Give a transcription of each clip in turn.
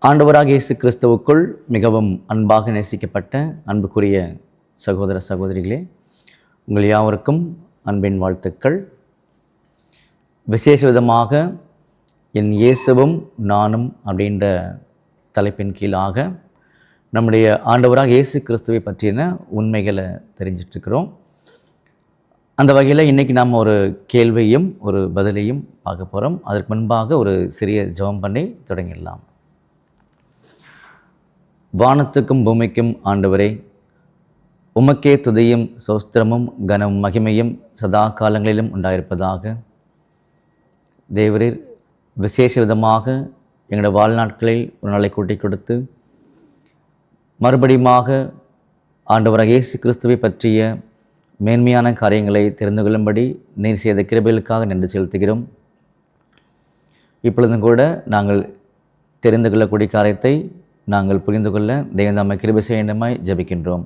ஆண்டவராக இயேசு கிறிஸ்துவுக்குள் மிகவும் அன்பாக நேசிக்கப்பட்ட அன்புக்குரிய சகோதர சகோதரிகளே, உங்கள் யாவருக்கும் அன்பின் வாழ்த்துக்கள். விசேஷ விதமாக என் இயேசுவும் நானும் அப்படின்ற தலைப்பின் கீழாக நம்முடைய ஆண்டவராக இயேசு கிறிஸ்துவை பற்றின உண்மைகளை தெரிஞ்சிட்ருக்கிறோம். அந்த வகையில் இன்றைக்கி நாம் ஒரு கேள்வியும் ஒரு பதிலையும் பார்க்க போகிறோம். அதற்கு முன்பாக ஒரு சிறிய ஜெபம் பண்ணி தொடங்கிடலாம். வானத்துக்கும் பூமிக்கும் ஆண்டவரே, உமக்கே துதியும் சோஸ்திரமும் கனமும் மகிமையும் சதா காலங்களிலும் உண்டாயிருப்பதாக. தேவரீர் விசேஷ விதமாக எங்களோட வாழ்நாட்களில் ஒரு நாளை கூட்டி கொடுத்து மறுபடியுமாக ஆண்டவராக இயேசு கிறிஸ்துவை பற்றிய மேன்மையான காரியங்களை தெரிந்து கொள்ளும்படி நீர் செய்த கிருபைகளுக்காக நன்றி செலுத்துகிறோம். இப்பொழுதும் கூட நாங்கள் தெரிந்து கொள்ளக்கூடிய காரியத்தை நாங்கள் புரிந்து கொள்ள தேவதாமை கிருபை செய்ய வேண்டுமாய் ஜெபிக்கின்றோம்.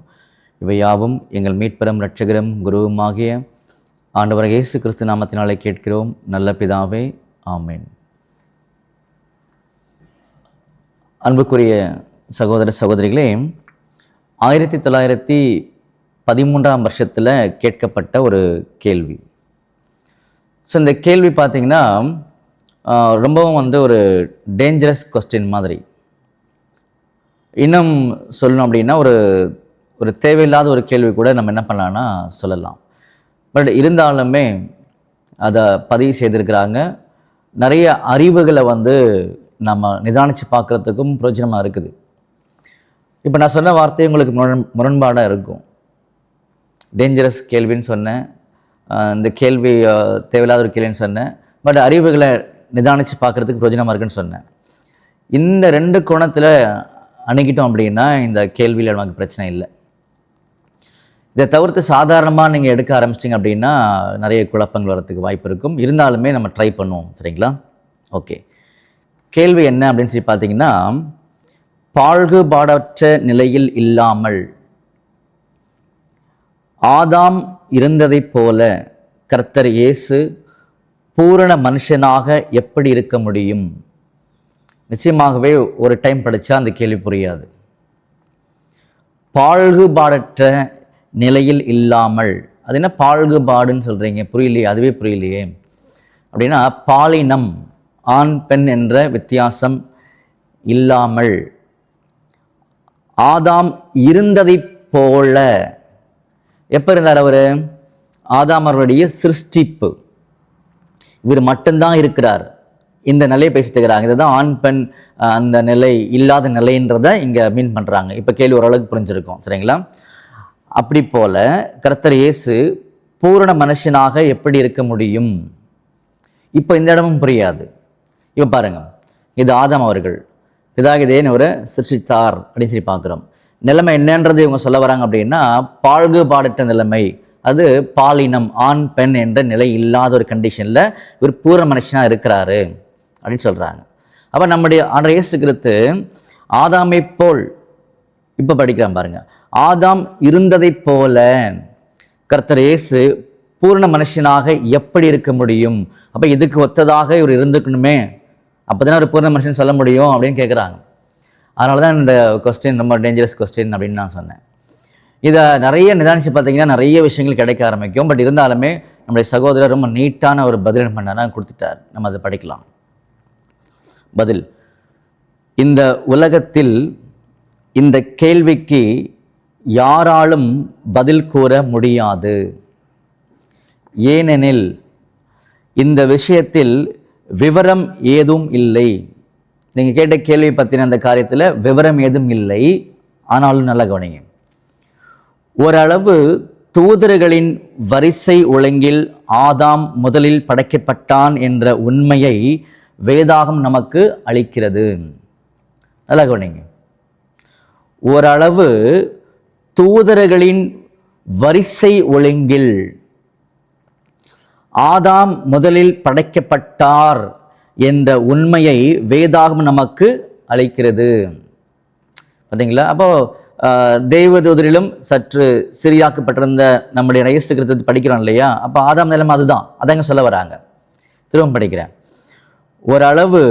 இவை யாவும் எங்கள் மீட்பெரும் இரட்சகரும் குருவுமாகிய ஆண்டவராக இயேசு கிறிஸ்து நாமத்தினாலே கேட்கிறோம் நல்ல பிதாவே, ஆமேன். அன்புக்குரிய சகோதர சகோதரிகளே, 1913 வருஷத்தில் கேட்கப்பட்ட ஒரு கேள்வி. ஸோ இந்த கேள்வி பார்த்திங்கன்னா ரொம்பவும் ஒரு டேஞ்சரஸ் கொஸ்டின் மாதிரி. இன்னும் சொல்லணும் அப்படின்னா ஒரு தேவையில்லாத ஒரு கேள்வி கூட நம்ம என்ன பண்ணலான்னா சொல்லலாம். பட் இருந்தாலுமே அதை பதிவு செய்திருக்கிறாங்க. நிறைய அறிவுகளை நம்ம நிதானித்து பார்க்குறதுக்கும் பிரயோஜனமாக இருக்குது. இப்போ நான் சொன்ன வார்த்தை உங்களுக்கு முரண்பாடாக இருக்கும். டேஞ்சரஸ் கேள்வின்னு சொன்னேன், இந்த கேள்வி தேவையில்லாத ஒரு கேள்வின்னு சொன்னேன், பட் அறிவுகளை நிதானித்து பார்க்குறதுக்கு பிரயோஜனமாக இருக்குன்னு சொன்னேன். இந்த ரெண்டு கோணத்தில் அணுகிட்டோம் அப்படின்னா இந்த கேள்வியில் நமக்கு பிரச்சனை இல்லை. இதை தவிர்த்து சாதாரணமாக நீங்கள் எடுக்க ஆரம்பிச்சிட்டிங்க அப்படின்னா நிறைய குழப்பங்கள் வரத்துக்கு வாய்ப்பு இருக்கும். இருந்தாலுமே நம்ம ட்ரை பண்ணுவோம், சரிங்களா? ஓகே, கேள்வி என்ன அப்படின்னு சொல்லி பார்த்தீங்கன்னா, பாழ்குபாடற்ற நிலையில் இல்லாமல் ஆதாம் இருந்ததைப் போல கர்த்தர் இயேசு பூரண மனுஷனாக எப்படி இருக்க முடியும்? நிச்சயமாகவே ஒரு டைம் படித்தா அந்த கேள்வி புரியாது. பாழ்குபாடற்ற நிலையில் இல்லாமல், அது என்ன பாழ்குபாடுன்னு சொல்கிறீங்க? புரியலையே, அதுவே புரியலையே அப்படின்னா, பாலினம் ஆண் பெண் என்ற வித்தியாசம் இல்லாமல் ஆதாம் இருந்ததை போல. எப்போ இருந்தார் அவர்? ஆதாம் அவருடைய சிருஷ்டிப்பு, இவர் மட்டும்தான் இருக்கிறார். இந்த நிலையை பேசிட்டு இருக்கிறாங்க. இதுதான் ஆண் பெண் அந்த நிலை இல்லாத நிலைன்றதை இங்கே மீன் பண்ணுறாங்க. இப்போ கேள்வி ஓரளவுக்கு புரிஞ்சிருக்கும், சரிங்களா? அப்படி போல கர்த்தர் இயேசு பூரண மனுஷனாக எப்படி இருக்க முடியும்? இப்போ இந்த இடமும் புரியாது. இப்போ பாருங்கள், இது ஆதாம் அவர்கள் பிதாகிதேன் ஒரு சிருஷ்டித்தார் அப்படின்னு சொல்லி பார்க்குறோம். நிலைமை என்னன்றது இவங்க சொல்ல வராங்க அப்படின்னா, பாழ்குபாடற்ற நிலைமை, அது பாலினம் ஆண் பெண் என்ற நிலை இல்லாத ஒரு கண்டிஷனில் இவர் பூரண மனுஷனாக இருக்கிறாரு அப்படின்னு சொல்கிறாங்க. அப்போ நம்முடைய ஆண்டவர் இயேசு கிறிஸ்து ஆதாமை போல், இப்போ படிக்கிறான் பாருங்கள், ஆதாம் இருந்ததை போல கர்த்தர் இயேசு பூரண மனுஷனாக எப்படி இருக்க முடியும்? அப்போ இதுக்கு ஒத்ததாக இவர் இருந்துக்கணுமே, அப்போ தானே ஒரு பூரண மனுஷன் சொல்ல முடியும் அப்படின்னு கேட்குறாங்க. அதனால தான் இந்த கொஸ்டின் ரொம்ப டேஞ்சரஸ் கொஸ்டின் அப்படின்னு நான் சொன்னேன். இதை நிறைய நிதானித்து பார்த்தீங்கன்னா நிறைய விஷயங்கள் கிடைக்க ஆரம்பிக்கும். பட் இருந்தாலுமே நம்முடைய சகோதரர் ரொம்ப நீட்டான ஒரு பதில் பண்ணாரா கொடுத்துட்டார். நம்ம அதை படிக்கலாம். பதில்: இந்த உலகத்தில் இந்த கேள்விக்கு யாராலும் பதில் கூற முடியாது. ஏனெனில் இந்த விஷயத்தில் விவரம் ஏதும் இல்லை. நீங்கள் கேட்ட கேள்வி பற்றின அந்த காரியத்தில் விவரம் ஏதும் இல்லை. ஆனாலும் நல்லா கவனிங்க. ஓரளவு தூதர்களின் வரிசை ஒழுங்கில் ஆதாம் முதலில் படைக்கப்பட்டான் என்ற உண்மையை வேதாகம் நமக்கு அளிக்கிறது. நல்லா கவனிங்க. ஓரளவு தூதர்களின் வரிசை ஒழுங்கில் ஆதாம் முதலில் படைக்கப்பட்டார் என்ற உண்மையை வேதாகம் நமக்கு அளிக்கிறது. பார்த்தீங்களா? அப்போது தெய்வதூதரிலும் சற்று சிறியாக்கப்பட்டிருந்த நம்முடைய இயேசு கிறிஸ்துவை படிக்கிறோம் இல்லையா? அப்போ ஆதாம் நிலைமை அதுதான். அதாங்க சொல்ல வராங்க. திரும்ப படிக்கிறேன். ஓரளவு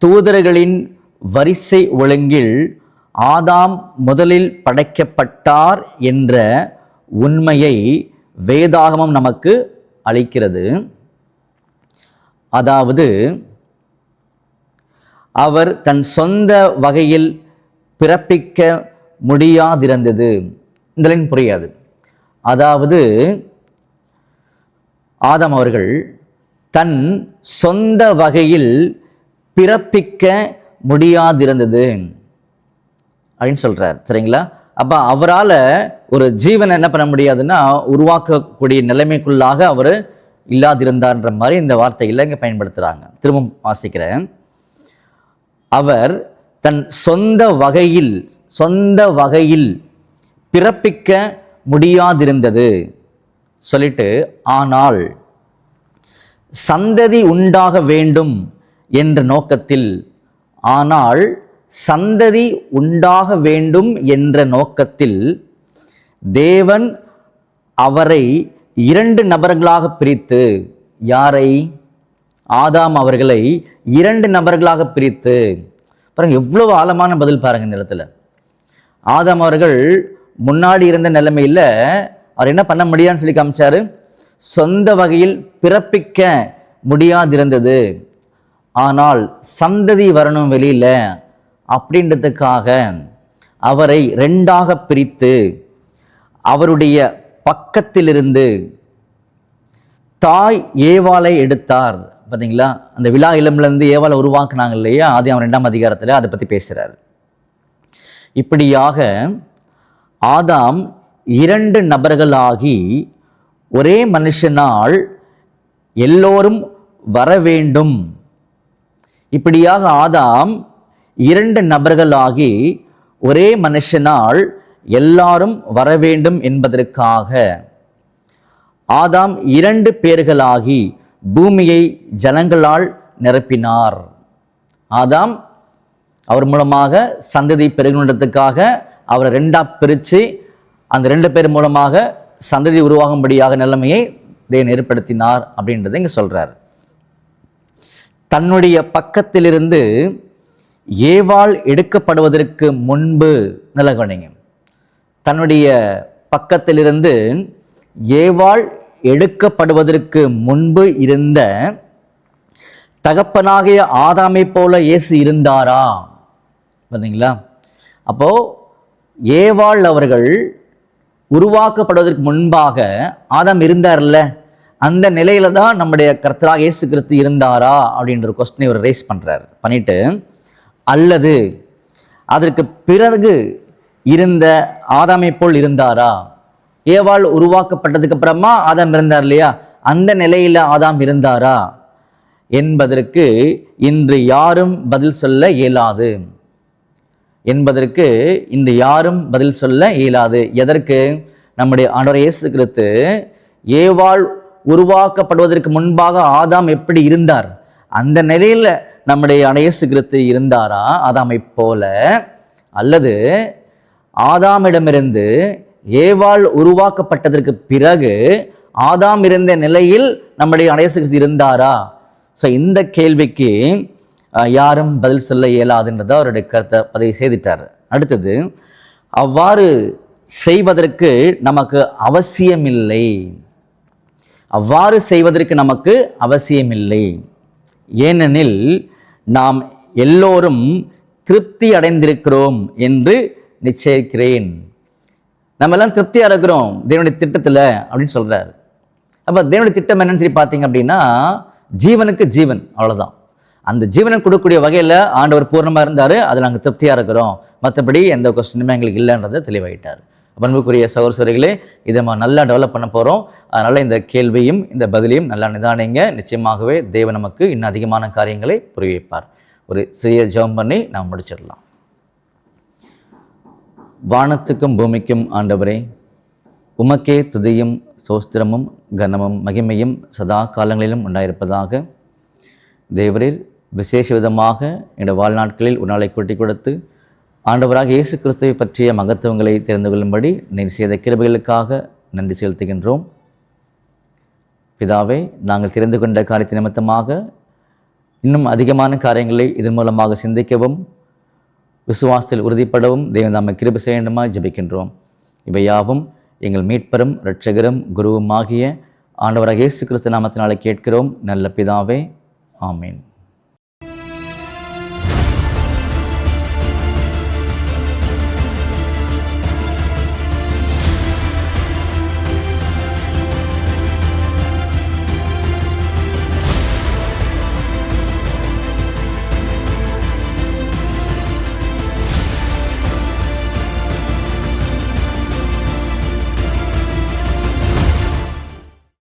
தூதர்களின் வரிசை ஒழுங்கில் ஆதாம் முதலில் படைக்கப்பட்டார் என்ற உண்மையை வேதாகமம் நமக்கு அளிக்கிறது. அதாவது அவர் தன் சொந்த வகையில் பிறப்பிக்க முடியாதிருந்தது. இந்த லைன் புரியாது. அதாவது ஆதாம் அவர்கள் தன் சொந்த வகையில் பிறப்பிக்க முடியாதிருந்தது அப்படின்னு சொல்றார். சரிங்களா? அப்ப அவரால் ஒரு ஜீவனை என்ன பண்ண முடியாதுன்னா உருவாக்கக்கூடிய நிலைமைக்குள்ளாக அவர் இல்லாதிருந்தார்ன்ற மாதிரி இந்த வார்த்தைகளை இங்கே பயன்படுத்துகிறாங்க. திரும்ப வாசிக்கிறேன். அவர் தன் சொந்த வகையில் பிறப்பிக்க முடியாதிருந்தது சொல்லிட்டு, ஆனால் சந்ததி உண்டாக வேண்டும் என்ற நோக்கத்தில் தேவன் அவரை 2 நபர்களாக பிரித்து, யாரை? ஆதாம் அவர்களை 2 நபர்களாக பிரித்து. பாருங்க, எவ்வளவு ஆழமான பதில் பாருங்க இந்த இடத்துல. ஆதாம் அவர்கள் முன்னாடி இருந்த நிலைமையில் அவர் என்ன பண்ண முடியாதுன்னு சொல்லி காமிச்சாரு. சொந்த வகையில் பிறப்பிக்க முடியாதிருந்தது, ஆனால் சந்ததி வரணும் வெளியில அப்படின்றதுக்காக அவரை 2ஆக பிரித்து அவருடைய பக்கத்திலிருந்து தாய் ஏவாளை எடுத்தார். பார்த்தீங்களா? அந்த விழா இளம்லேருந்து ஏவாளை உருவாக்குனாங்க இல்லையா? ஆதியாகமம் 2ஆம் அதிகாரத்தில் அதை பற்றி பேசுகிறார். இப்படியாக ஆதாம் 2 நபர்களாகி ஒரே மனுஷனால் எல்லோரும் வர வேண்டும். இப்படியாக ஆதாம் 2 நபர்களாகி ஒரே மனுஷனால் எல்லாரும் வர வேண்டும் என்பதற்காக ஆதாம் 2 பேர்களாகி பூமியை ஜனங்களால் நிரப்பினார். ஆதாம் அவர் மூலமாக சந்ததி பெருகுன்றதுக்காக அவரை 2ஆ பிரித்து அந்த 2 பேர் மூலமாக சந்ததி உருவாகும்படியாக நிலைமையை தேவன் ஏற்படுத்தினார் அப்படின்றத இங்கே சொல்றார். தன்னுடைய பக்கத்திலிருந்து ஏவாள் எடுக்கப்படுவதற்கு முன்பு, நல்ல கவனிங்க, தன்னுடைய பக்கத்திலிருந்து ஏவாள் எடுக்கப்படுவதற்கு முன்பு இருந்த தகப்பனாகிய ஆதாமை போல இயேசு இருந்தாரா? பார்த்தீங்களா? அப்போ ஏவாள் அவர்கள் உருவாக்கப்படுவதற்கு முன்பாக ஆதாம் இருந்தார்ல, அந்த நிலையில தான் நம்முடைய கர்த்தராக இயேசு கிறிஸ்து இருந்தாரா அப்படின்ற கொஸ்டினை இவர் ரேஸ் பண்ணிட்டு, அல்லது அதற்கு பிறகு இருந்த ஆதாமை போல் இருந்தாரா? ஏவாள் உருவாக்கப்பட்டதுக்கு அப்புறமா ஆதாம் இருந்தார் இல்லையா, அந்த நிலையில ஆதாம் இருந்தாரா என்பதற்கு இன்று யாரும் பதில் சொல்ல இயலாது. எதற்கு? நம்முடைய ஆண்டவர் இயேசு கிறிஸ்து ஏவாள் உருவாக்கப்படுவதற்கு முன்பாக ஆதாம் எப்படி இருந்தார், அந்த நிலையில நம்முடைய இயேசு கிறிஸ்து இருந்தாரா ஆதாமை போல, அல்லது ஆதாமிடமிருந்து ஏவாள் உருவாக்கப்பட்டதற்கு பிறகு ஆதாம் இருந்த நிலையில் நம்முடைய இயேசு கிறிஸ்து இருந்தாரா? ஸோ இந்த கேள்விக்கு யாரும் பதில் சொல்ல இயலாதுன்றதை அவருடைய கருத்தை பதிவு செய்துட்டார். அடுத்தது, அவ்வாறு செய்வதற்கு நமக்கு அவசியமில்லை. ஏனெனில் நாம் எல்லோரும் திருப்தி அடைந்திருக்கிறோம் என்று நிச்சயிக்கிறேன். நம்ம எல்லாம் திருப்தியாக இருக்கிறோம் தேவனுடைய திட்டத்தில் அப்படின்னு சொல்கிறார். அப்போ தேவனுடைய திட்டம் என்னன்னு சொல்லி பார்த்தீங்க அப்படின்னா, ஜீவனுக்கு ஜீவன், அவ்வளோதான். அந்த ஜீவனை கொடுக்கக்கூடிய வகையில் ஆண்டவர் பூர்ணமாக இருந்தார், அதில் நாங்கள் திருப்தியாக இருக்கிறோம், மற்றபடி எந்த கொஸ்டினுமே எங்களுக்கு இல்லைன்றதை தெளிவாயிட்டார். அன்புக்குரிய சகோதரர்களே, இதை நம்ம நல்லா டெவலப் பண்ண போகிறோம். அதனால் இந்த கேள்வியும் இந்த பதிலையும் நல்லா நிதானிங்க. நிச்சயமாகவே தேவன் நமக்கு இன்னும் அதிகமான காரியங்களை புரிய வைப்பார். ஒரு சிறிய ஜெபம் பண்ணி நாம் முடிச்சிடலாம். வானத்துக்கும் பூமிக்கும் ஆண்டவரே, உமக்கே துதியும் சோஸ்திரமும் கனமும் மகிமையும் சதா காலங்களிலும் உண்டாயிருப்பதாக. தேவரீர் விசேஷ விதமாக என்னுடைய வாழ்நாட்களில் ஒரு நாளை கூட்டி கொடுத்து ஆண்டவராக இயேசு கிறிஸ்துவை பற்றிய மகத்துவங்களை தெரிந்து கொள்ளும்படி நீர் செய்த கிருபைகளுக்காக நன்றி செலுத்துகின்றோம். பிதாவே, நாங்கள் தெரிந்து கொண்ட காரியத்தின் நிமித்தமாக இன்னும் அதிகமான காரியங்களை இதன் மூலமாக சிந்திக்கவும் விசுவாசத்தில் உறுதிப்படவும் தேவன் நம்மை கிருபை செய்ய வேண்டுமாய் ஜெபிக்கின்றோம். இவை யாவும் எங்கள் மீட்பரும் இரட்சகரும் குருவும் ஆகிய ஆண்டவராக இயேசு கிறிஸ்து நாமத்தினாலே கேட்கிறோம் நல்ல பிதாவே. ஆமீன்.